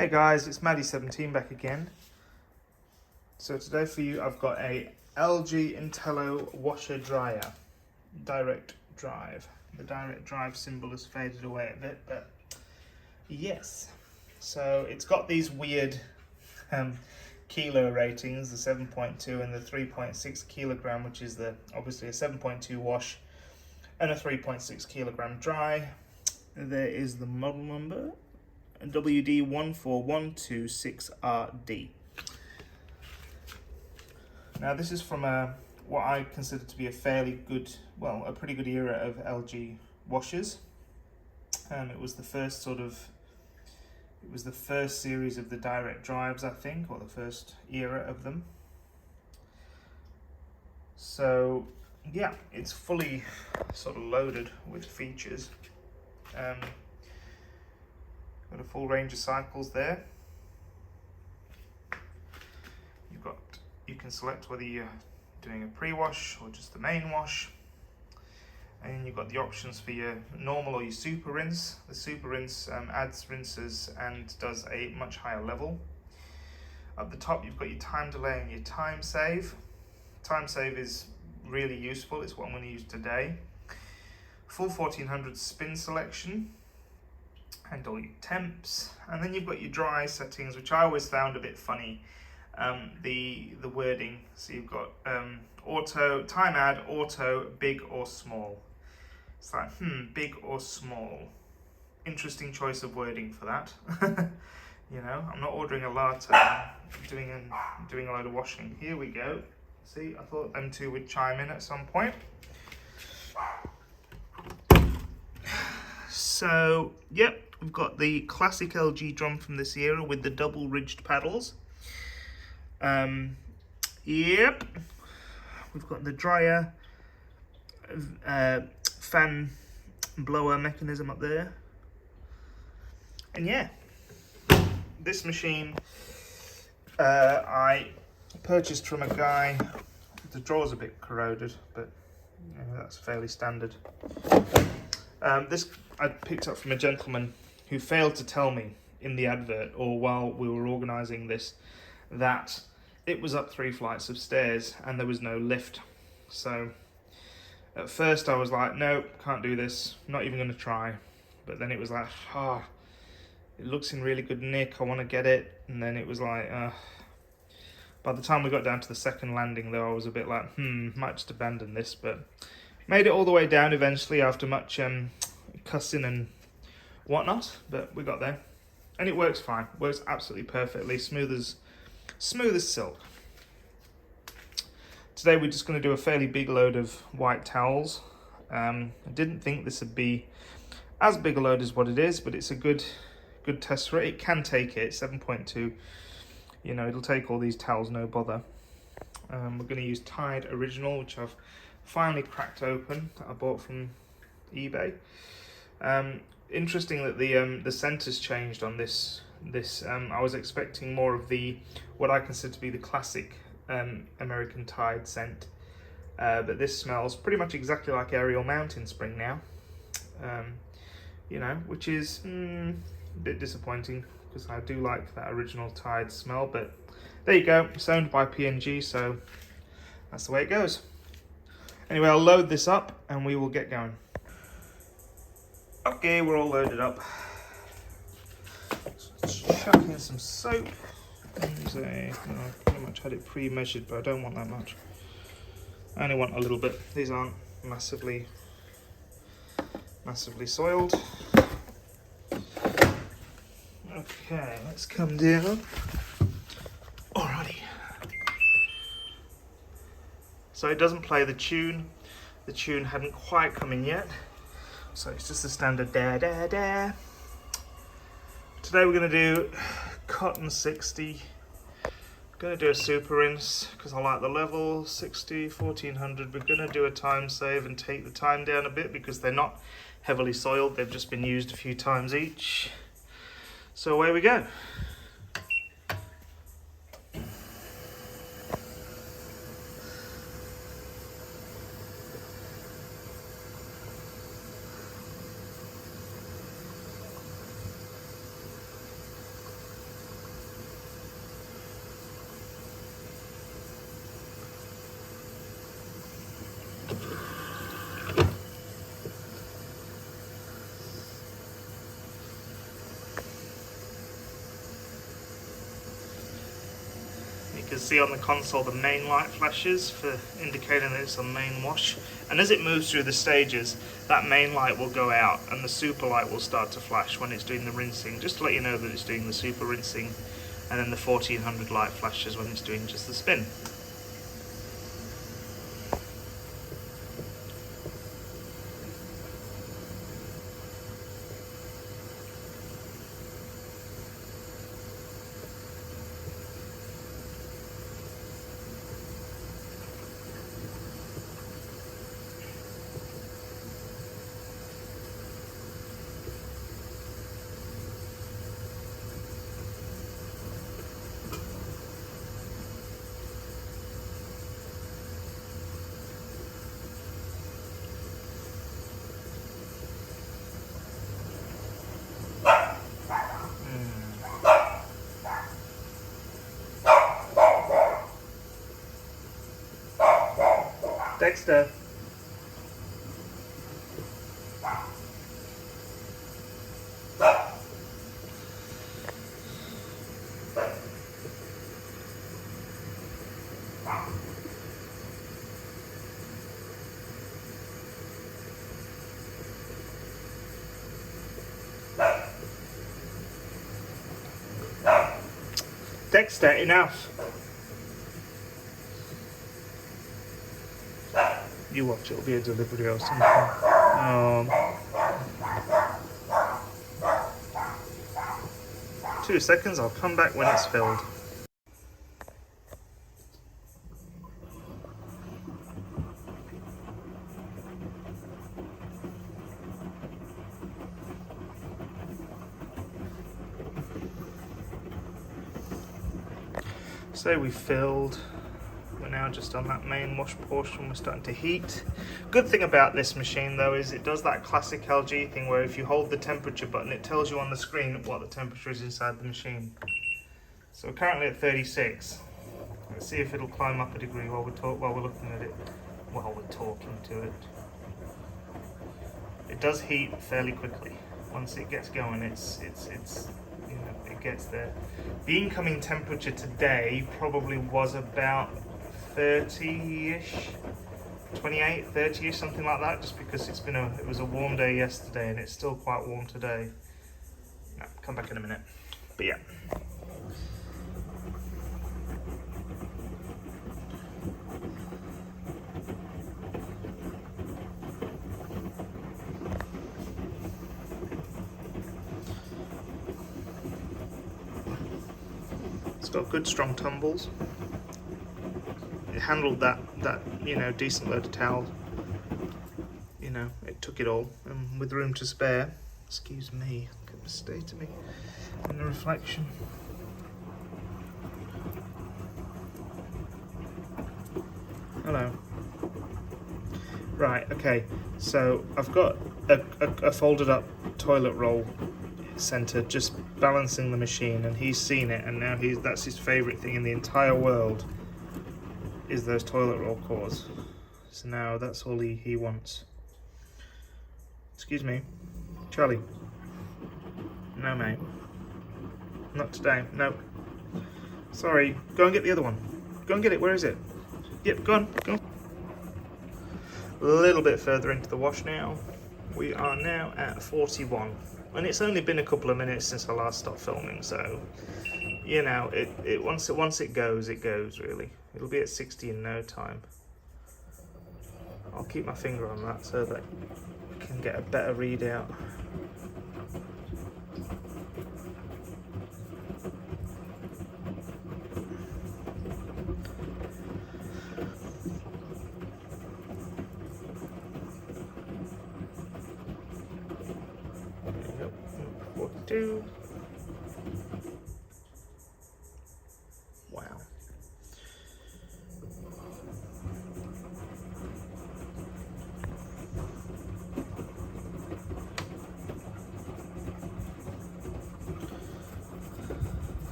Hey guys, it's Maddie17 back again. So today for you I've got a LG Intellowasher dryer, direct drive. The direct drive symbol has faded away a bit, but yes. So it's got these weird kilo ratings, the 7.2 and the 3.6 kilogram, which is obviously a 7.2 wash and a 3.6 kilogram dry. There is the model number, WD14126RD. Now this is from what I consider to be a fairly good, well, a pretty good era of LG washers. It was the first series of the direct drives, I think, or the first era of them. So yeah, it's fully sort of loaded with features. Got a full range of cycles there. You can select whether you're doing a pre-wash or just the main wash. And you've got the options for your normal or your super rinse. The super rinse adds rinses and does a much higher level. At the top you've got your time delay and your time save. Time save is really useful, it's what I'm going to use today. Full 1400 spin selection and all your temps, and then you've got your dry settings, which I always found a bit funny. The wording, so you've got auto, time add, auto, big or small. It's like, big or small. Interesting choice of wording for that. You know, I'm not ordering a latte, I'm doing a load of washing. Here we go. See, I thought them two would chime in at some point. So, yep, we've got the classic LG drum from this era with the double ridged paddles. Yep, we've got the dryer fan blower mechanism up there. And yeah, this machine I purchased from a guy. The drawer's a bit corroded, but that's fairly standard. This I picked up from a gentleman who failed to tell me in the advert, or while we were organising this, that it was up 3 flights of stairs and there was no lift. So at first I was like, no, can't do this, not even going to try. But then it was like, it looks in really good nick, I want to get it. And then it was like, by the time we got down to the second landing though, I was a bit like, might just abandon this. But made it all the way down eventually after much cussing and whatnot, but we got there. And it works fine, works absolutely perfectly, smooth as silk. Today we're just going to do a fairly big load of white towels. I didn't think this would be as big a load as what it is, but it's a good test for it. It can take it, 7.2. You know, it'll take all these towels, no bother. We're going to use Tide Original, which I've finally cracked open, that I bought from eBay. Interesting that the scent has changed on this. I was expecting more of what I consider to be the classic American Tide scent, but this smells pretty much exactly like Ariel Mountain Spring now. You know, which is a bit disappointing because I do like that original Tide smell, but there you go. It's owned by P&G, so that's the way it goes. Anyway, I'll load this up and we will get going. Okay, we're all loaded up. Let's chuck in some soap. I pretty much had it pre-measured, but I don't want that much. I only want a little bit. These aren't massively soiled. Okay, let's come down. Alrighty. So it doesn't play the tune. The tune hadn't quite come in yet. So it's just a standard da da da. Today we're going to do cotton 60. Going to do a super rinse because I like the level 60, 1400. We're going to do a time save and take the time down a bit because they're not heavily soiled. They've just been used a few times each. So away we go. can see on the console the main light flashes for indicating that it's on main wash, and as it moves through the stages, that main light will go out and the super light will start to flash when it's doing the rinsing, just to let you know that it's doing the super rinsing, and then the 1400 light flashes when it's doing just the spin. Dexter. Dexter, enough. You watch, it'll be a delivery or something. 2 seconds, I'll come back when it's filled. So we filled. We're now just on that main wash portion. We're starting to heat. Good thing about this machine though is it does that classic LG thing where if you hold the temperature button, it tells you on the screen what the temperature is inside the machine. So we're currently at 36. Let's see if it'll climb up a degree while we're looking at it, while we're talking to it. It does heat fairly quickly. Once it gets going, it's you know, it gets there. The incoming temperature today probably was about 30-ish, 28, 30-ish, something like that, just because it was a warm day yesterday and it's still quite warm today. No, come back in a minute. But yeah. It's got good strong tumbles. It handled that you know, decent load of towel. You know, it took it all, and with room to spare. Excuse me, look at the state of me in the reflection. Hello. Right, okay, so I've got a folded up toilet roll center just balancing the machine, and he's seen it, and now that's his favorite thing in the entire world is those toilet roll cores. So now that's all he wants. Excuse me, Charlie. No, mate. Not today. No. Sorry. Go and get the other one. Go and get it. Where is it? Yep. Go on. Go on. A little bit further into the wash now. We are now at 41, and it's only been a couple of minutes since I last stopped filming. So, you know, once it goes, it goes really. It'll be at 60 in no time. I'll keep my finger on that so that I can get a better readout. There you go. 42. Wow.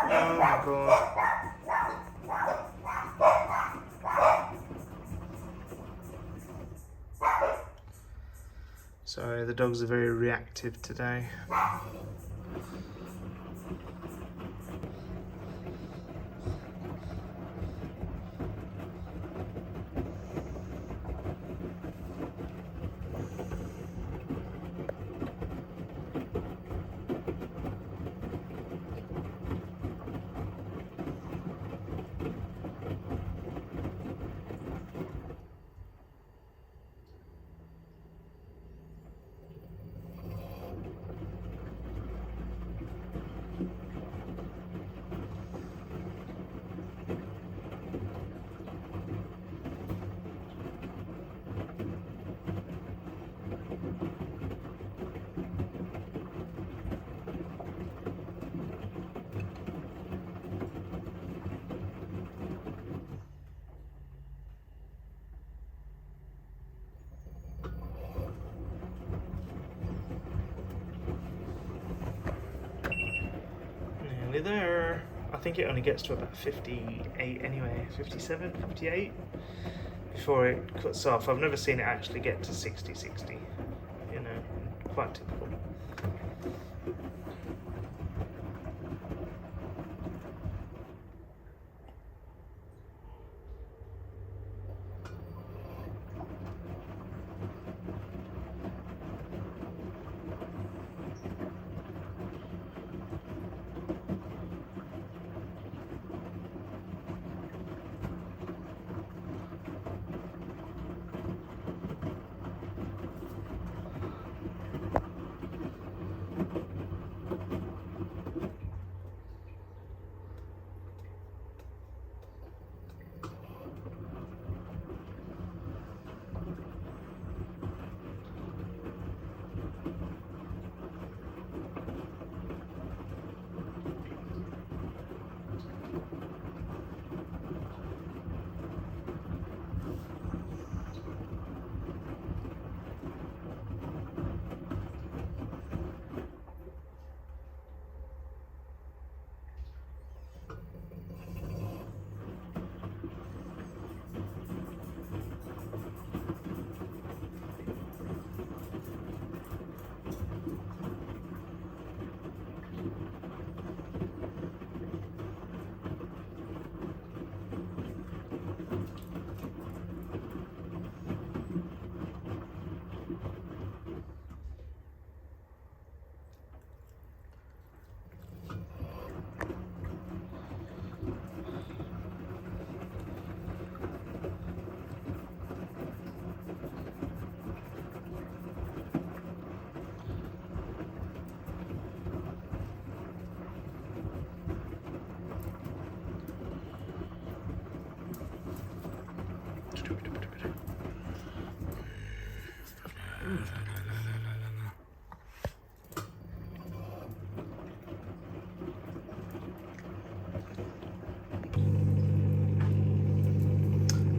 Oh my god. Sorry, the dogs are very reactive today. There. I think it only gets to about 58 anyway, 57, 58 before it cuts off. I've never seen it actually get to 60, you know, quite typical.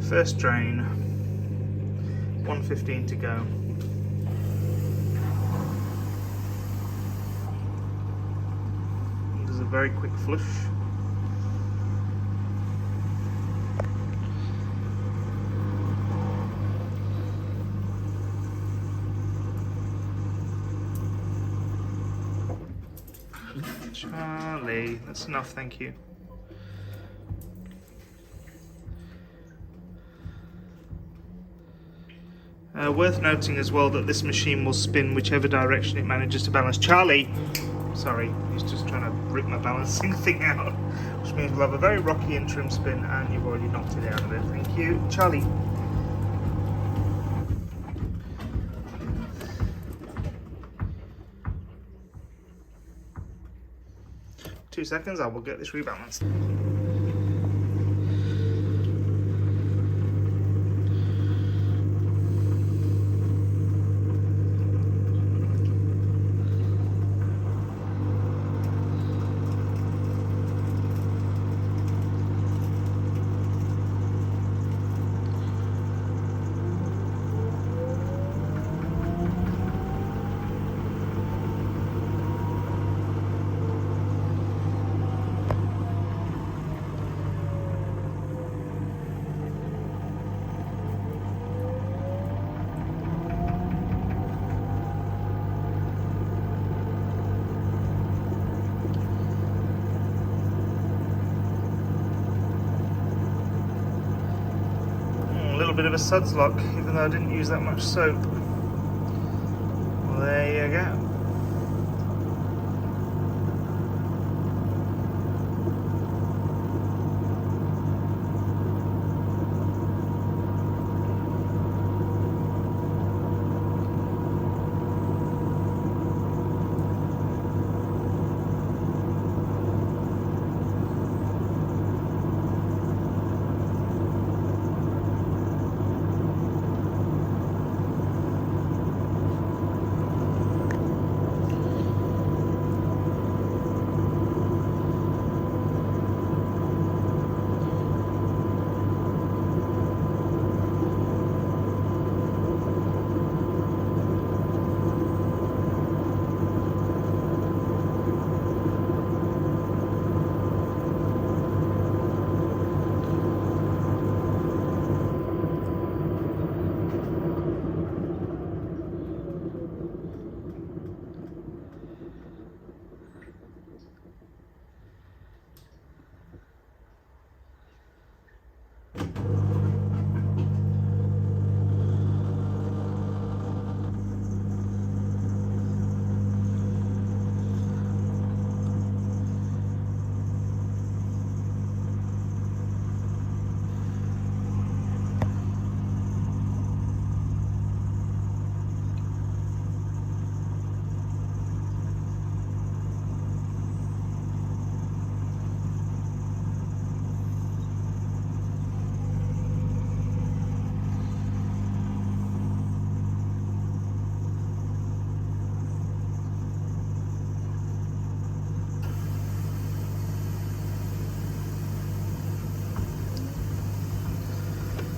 First drain, 1:15 to go. There's a very quick flush. Charlie, that's enough, thank you. Worth noting as well that this machine will spin whichever direction it manages to balance. Charlie! Sorry, he's just trying to rip my balancing thing out, which means we'll have a very rocky interim spin, and you've already knocked it out of it. Thank you. Charlie! Two seconds, I will get this rebalanced. bit of a suds lock, even though I didn't use that much soap. Well, there you go.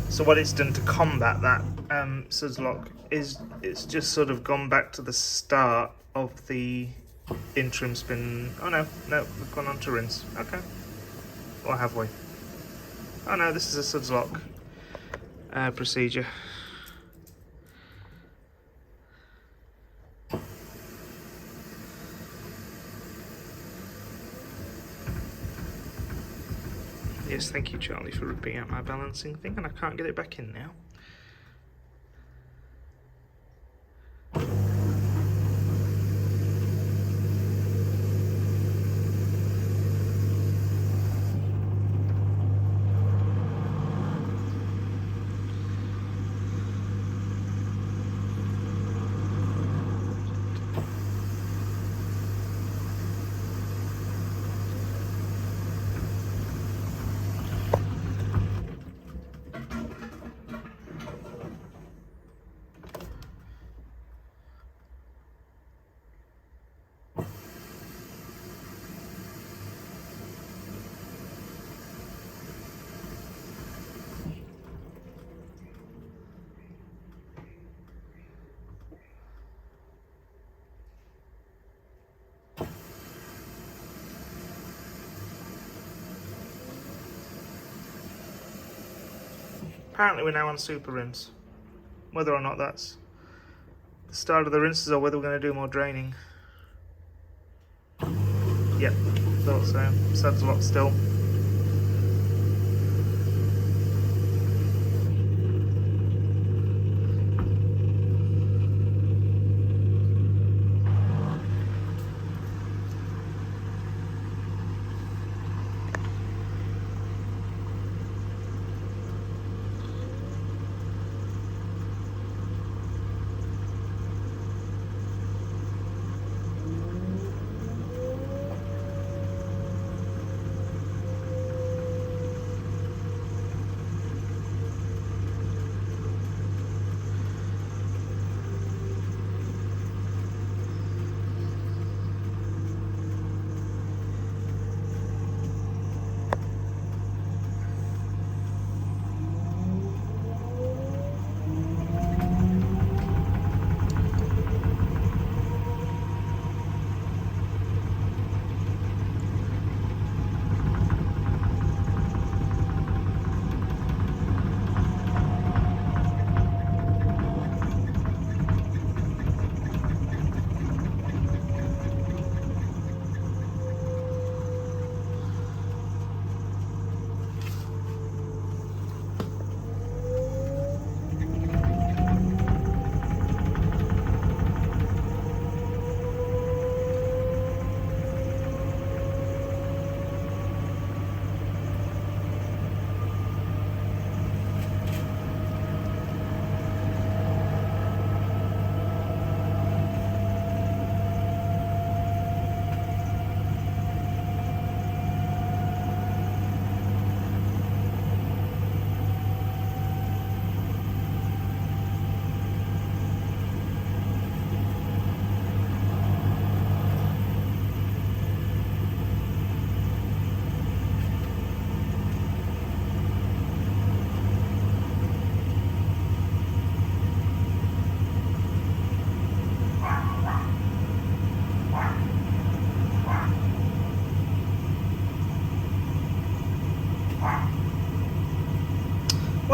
So what it's done to combat that suds lock is it's just sort of gone back to the start of the interim spin. Oh no, we've gone on to rinse. Okay. Or have we? Oh no, this is a suds lock procedure. Yes, thank you, Charlie, for ripping out my balancing thing, and I can't get it back in now. Apparently we're now on super rinse. Whether or not that's the start of the rinses or whether we're going to do more draining. Yep, thought so. Suds lock still.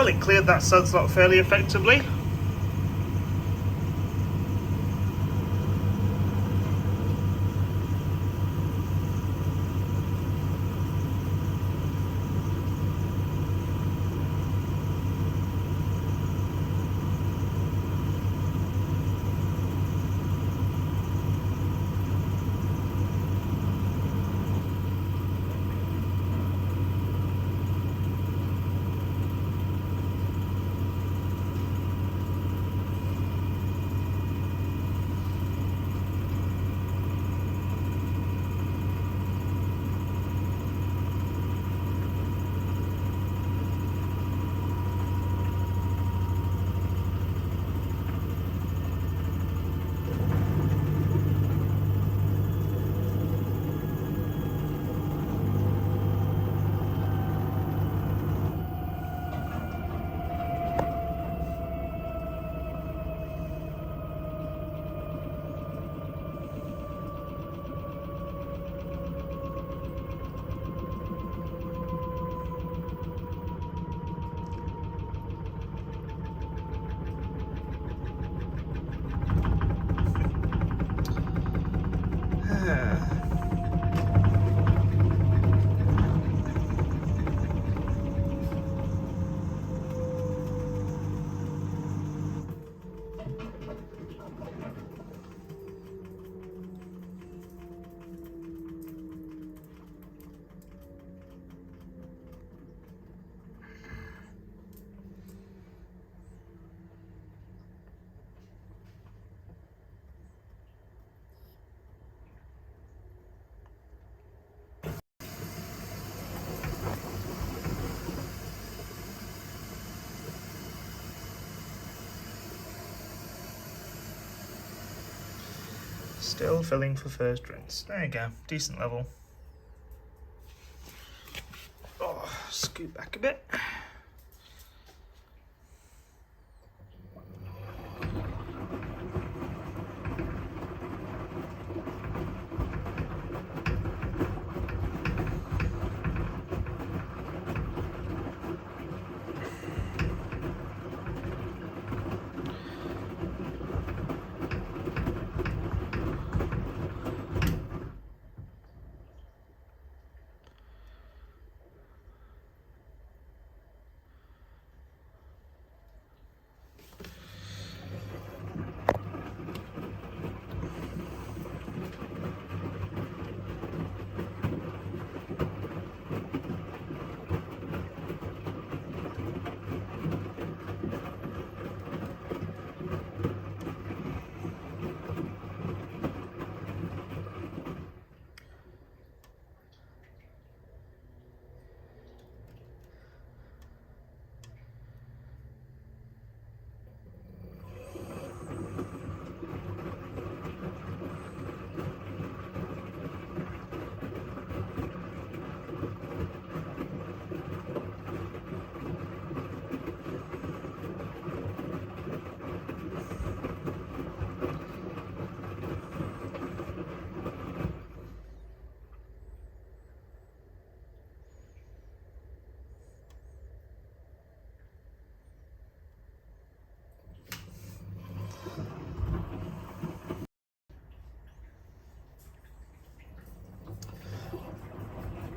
Well, it cleared that suds lot fairly effectively. Still filling for first rinse. There you go, decent level. Oh, scoot back a bit.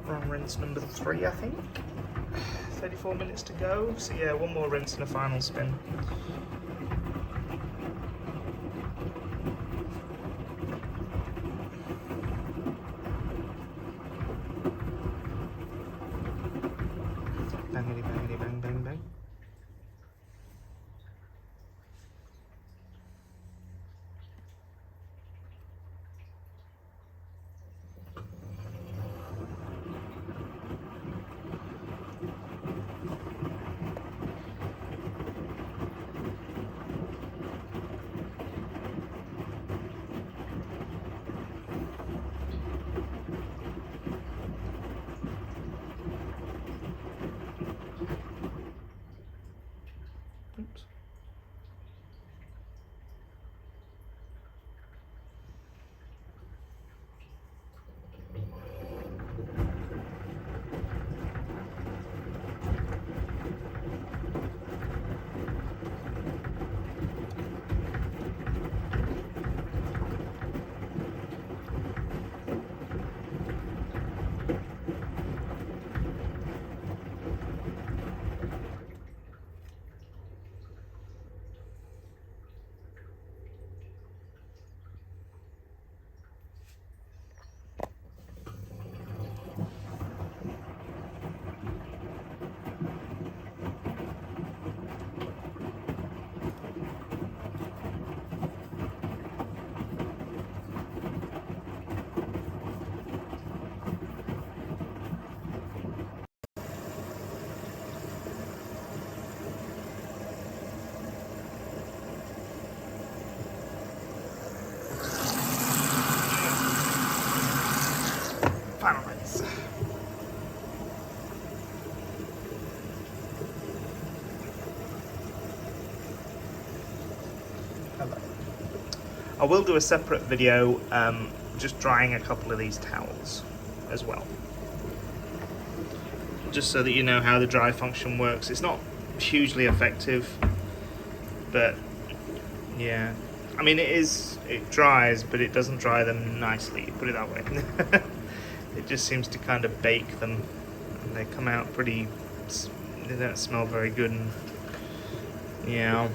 We're on rinse number 3, I think. 34 minutes to go. So yeah, one more rinse and a final spin. Bangity bangity bang bang bang. I will do a separate video just drying a couple of these towels as well, just so that you know how the dry function works. It's not hugely effective, but yeah, I mean it dries, but it doesn't dry them nicely, put it that way. It just seems to kind of bake them, and they come out pretty, they don't smell very good. And yeah,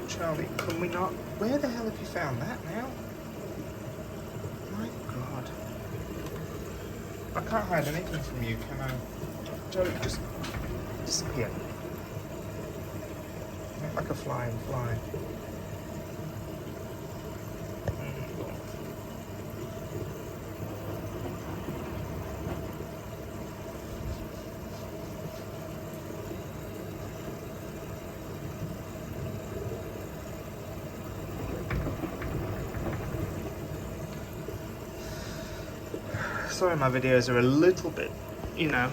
Charlie, can we not, where the hell have you found that now? My God, I can't hide anything from you, can I? Charlie, just disappear like a flying fly. Sorry, my videos are a little bit, you know,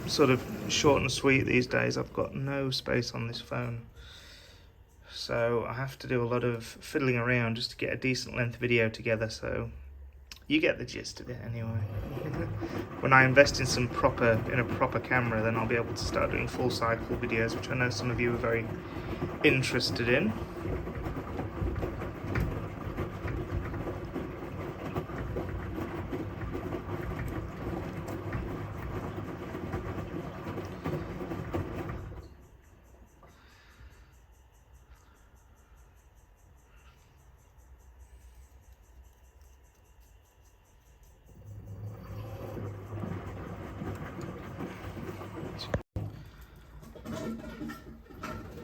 sort of short and sweet these days. I've got no space on this phone, so I have to do a lot of fiddling around just to get a decent length video together, so you get the gist of it anyway. When I invest in a proper camera, then I'll be able to start doing full cycle videos, which I know some of you are very interested in.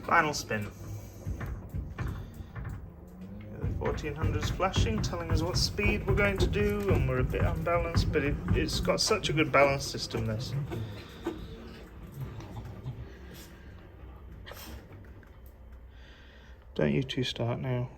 Final spin. The 1400's flashing, telling us what speed we're going to do, and we're a bit unbalanced, but it's got such a good balance system, this. Don't you two start now.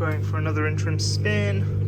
Going for another interim spin.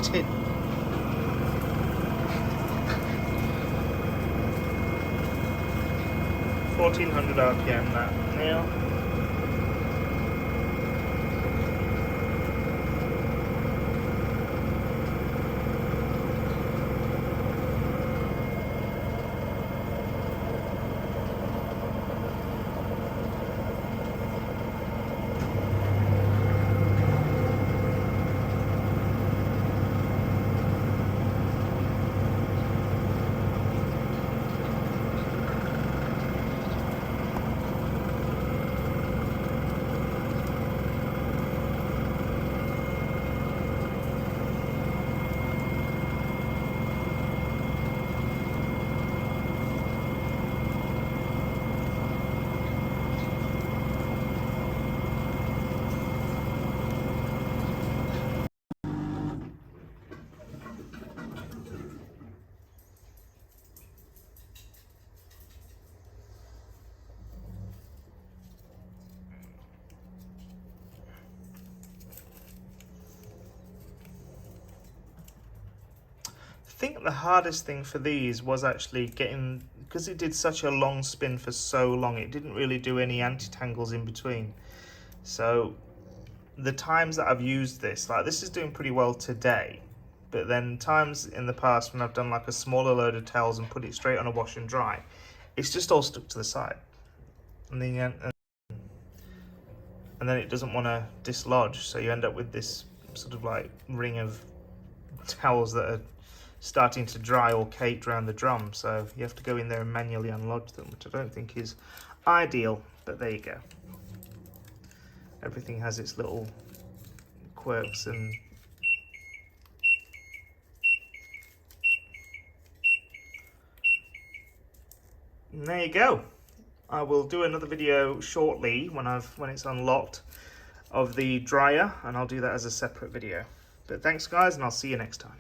it in. $1400 RPM that now. I think the hardest thing for these was actually getting, because it did such a long spin for so long, it didn't really do any anti-tangles in between. So the times that I've used this, like this is doing pretty well today, but then times in the past when I've done like a smaller load of towels and put it straight on a wash and dry, it's just all stuck to the side. And then it doesn't want to dislodge, so you end up with this sort of like ring of towels that are starting to dry or caked around the drum, so you have to go in there and manually unlodge them, which I don't think is ideal, but there you go. Everything has its little quirks, and there you go. I will do another video shortly when it's unlocked of the dryer, and I'll do that as a separate video. But thanks guys, and I'll see you next time.